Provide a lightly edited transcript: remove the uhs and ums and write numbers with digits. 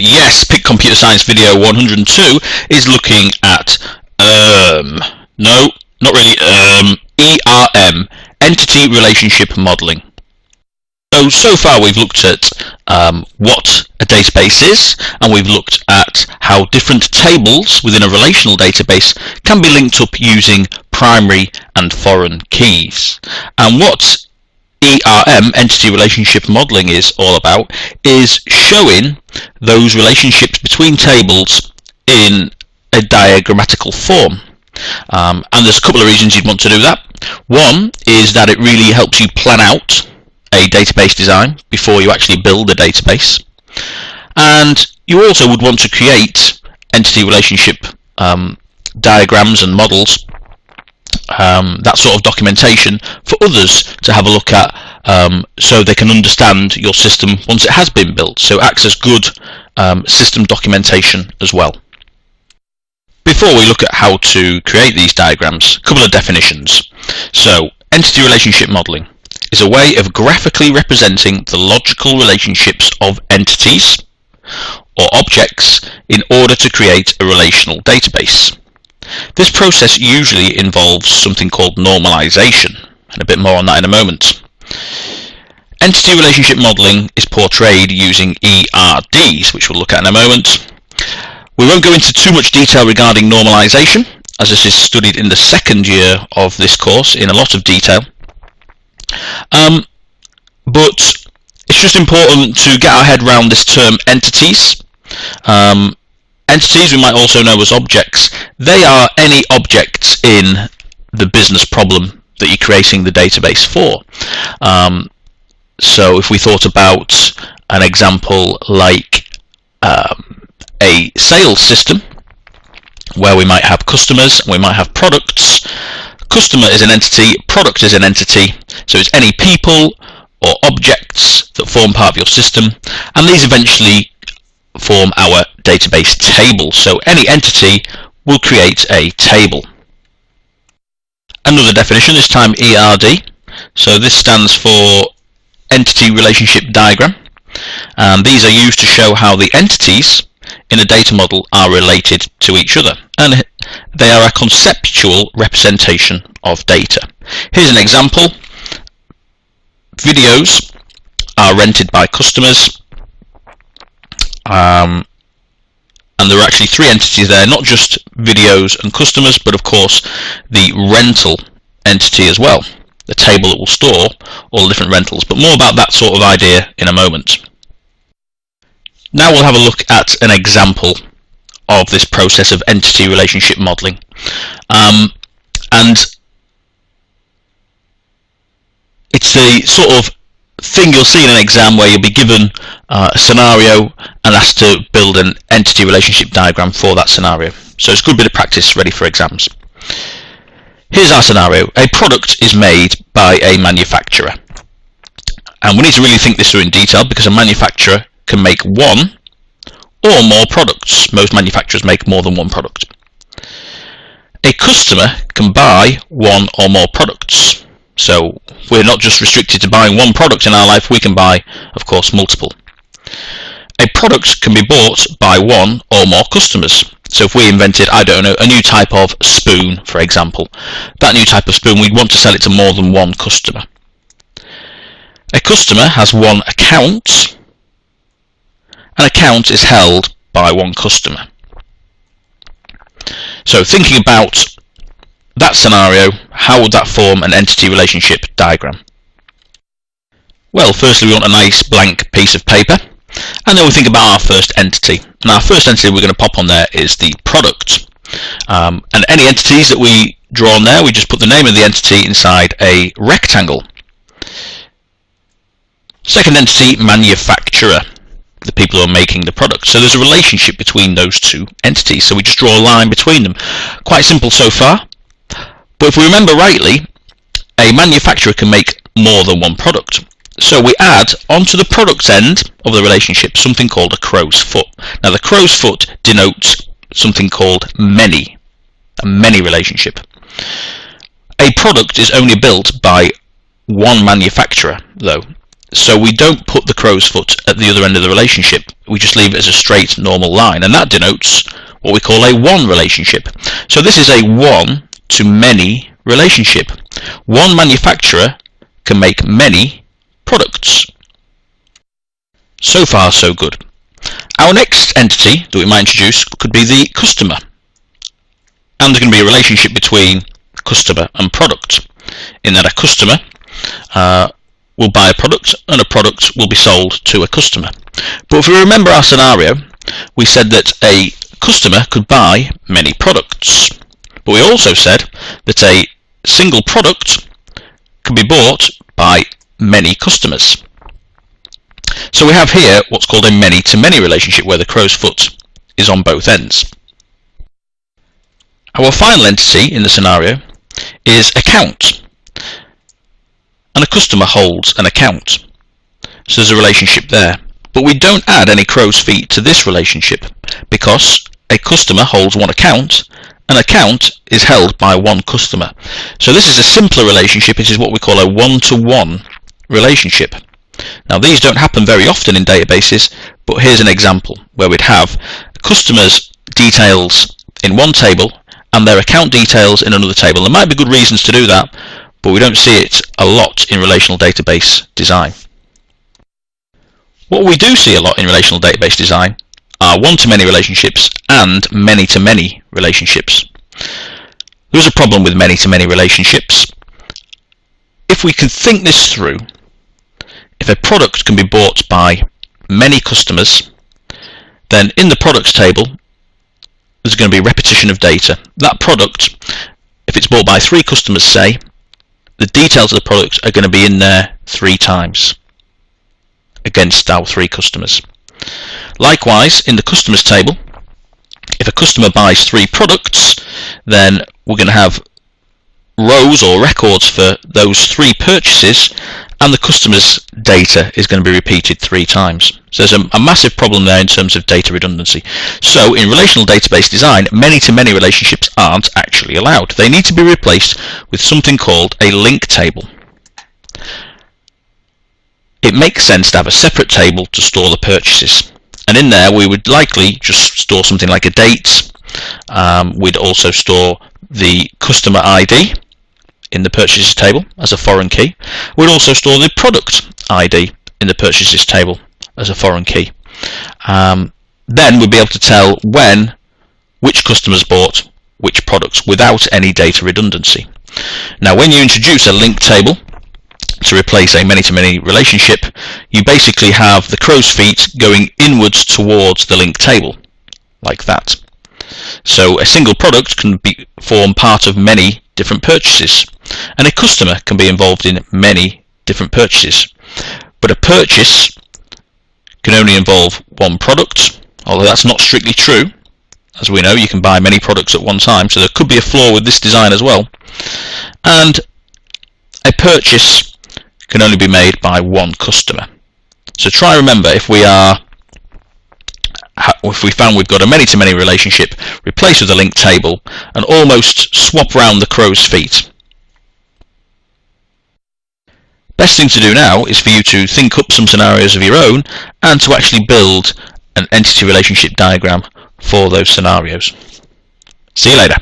Yes, Pick Computer Science video 102 is looking at no, not really, ERM, Entity Relationship Modeling. So far we've looked at what a database is, and we've looked at how different tables within a relational database can be linked up using primary and foreign keys. And what ERM, Entity Relationship Modeling, is all about is showing those relationships between tables in a diagrammatical form. And there's a couple of reasons you'd want to do that. One is that it really helps you plan out a database design before you actually build a database. And you also would want to create entity relationship diagrams and models, that sort of documentation for others to have a look at, so they can understand your system once it has been built. So it acts as good system documentation as well. Before we look at how to create these diagrams, a couple of definitions. So, entity relationship modeling is a way of graphically representing the logical relationships of entities or objects in order to create a relational database. This process usually involves something called normalization, and a bit more on that in a moment. Entity relationship modeling is portrayed using ERDs, which we'll look at in a moment. We won't go into too much detail regarding normalization, as this is studied in the second year of this course in a lot of detail. But it's just important to get our head around this term entities. Entities we might also know as objects. They are any objects in the business problem that you're creating the database for. So if we thought about an example like a sales system where we might have customers, we might have products. Customer is an entity, product is an entity, so it's any people or objects that form part of your system, and these eventually form our database table. So any entity will create a table. Another definition, this time ERD. So this stands for Entity Relationship Diagram, and these are used to show how the entities in a data model are related to each other, and they are a conceptual representation of data. Here's an example. Videos are rented by customers, and there are actually three entities there, not just videos and customers, but of course the rental entity as well, the table that will store all the different rentals, but more about that sort of idea in a moment. Now we'll have a look at an example of this process of entity relationship modeling. And it's the sort of thing you'll see in an exam where you'll be given a scenario and asked to build an entity relationship diagram for that scenario. So it's a good bit of practice ready for exams. Here's our scenario. A product is made by a manufacturer. And we need to really think this through in detail, because a manufacturer can make one or more products. Most manufacturers make more than one product. A customer can buy one or more products. So we're not just restricted to buying one product in our life, we can buy, of course, multiple. A product can be bought by one or more customers. So if we invented, I don't know, a new type of spoon, for example, that new type of spoon, we'd want to sell it to more than one customer. A customer has one account. An account is held by one customer. So thinking about that scenario, how would that form an entity relationship diagram? Well, firstly we want a nice blank piece of paper, and then we think about our first entity. And our first entity we're going to pop on there is the product. And any entities that we draw on there, we just put the name of the entity inside a rectangle. Second entity, manufacturer, the people who are making the product. So there's a relationship between those two entities, so we just draw a line between them. Quite simple so far, but if we remember rightly, a manufacturer can make more than one product. So we add onto the product end of the relationship something called a crow's foot. Now the crow's foot denotes something called many, a many relationship. A product is only built by one manufacturer though. So we don't put the crow's foot at the other end of the relationship, we just leave it as a straight normal line, and that denotes what we call a one relationship. So this is a one to many relationship. One manufacturer can make many products. So far so good. Our next entity that we might introduce could be the customer, and there's going to be a relationship between customer and product, in that a customer will buy a product and a product will be sold to a customer. But if we remember our scenario, we said that a customer could buy many products, but we also said that a single product can be bought by many customers. So we have here what's called a many-to-many relationship, where the crow's foot is on both ends. Our final entity in the scenario is account, and a customer holds an account. So there's a relationship there. But we don't add any crow's feet to this relationship, because a customer holds one account, an account is held by one customer. So this is a simpler relationship. It is what we call a one-to-one relationship. Now these don't happen very often in databases, but here's an example where we'd have customers' details in one table and their account details in another table. There might be good reasons to do that, but we don't see it a lot in relational database design. What we do see a lot in relational database design are one-to-many relationships and many-to-many relationships. There's a problem with many-to-many relationships. If we can think this through, if a product can be bought by many customers, then in the products table there's going to be repetition of data. That product, if it's bought by 3 customers, say, the details of the product are going to be in there 3 times against our 3 customers. Likewise, in the customers table, if a customer buys 3 products, then we're going to have rows or records for those 3 purchases, and the customer's data is going to be repeated 3 times. So there's a massive problem there in terms of data redundancy. So in relational database design, many-to-many relationships aren't actually allowed. They need to be replaced with something called a link table. It makes sense to have a separate table to store the purchases, and in there we would likely just store something like a date. We'd also store the customer ID in the purchases table as a foreign key. We'd also store the product ID in the purchases table as a foreign key. Then we'd be able to tell which customers bought which products without any data redundancy. Now when you introduce a link table to replace a many-to-many relationship, you basically have the crow's feet going inwards towards the link table, like that. So a single product can form part of many different purchases, and a customer can be involved in many different purchases. But a purchase can only involve one product, although that's not strictly true. As we know, you can buy many products at one time, so there could be a flaw with this design as well. And a purchase can only be made by one customer. So try and remember, if we found we've got a many-to-many relationship, replace with a link table and almost swap round the crow's feet. Best thing to do now is for you to think up some scenarios of your own and to actually build an entity relationship diagram for those scenarios. See you later.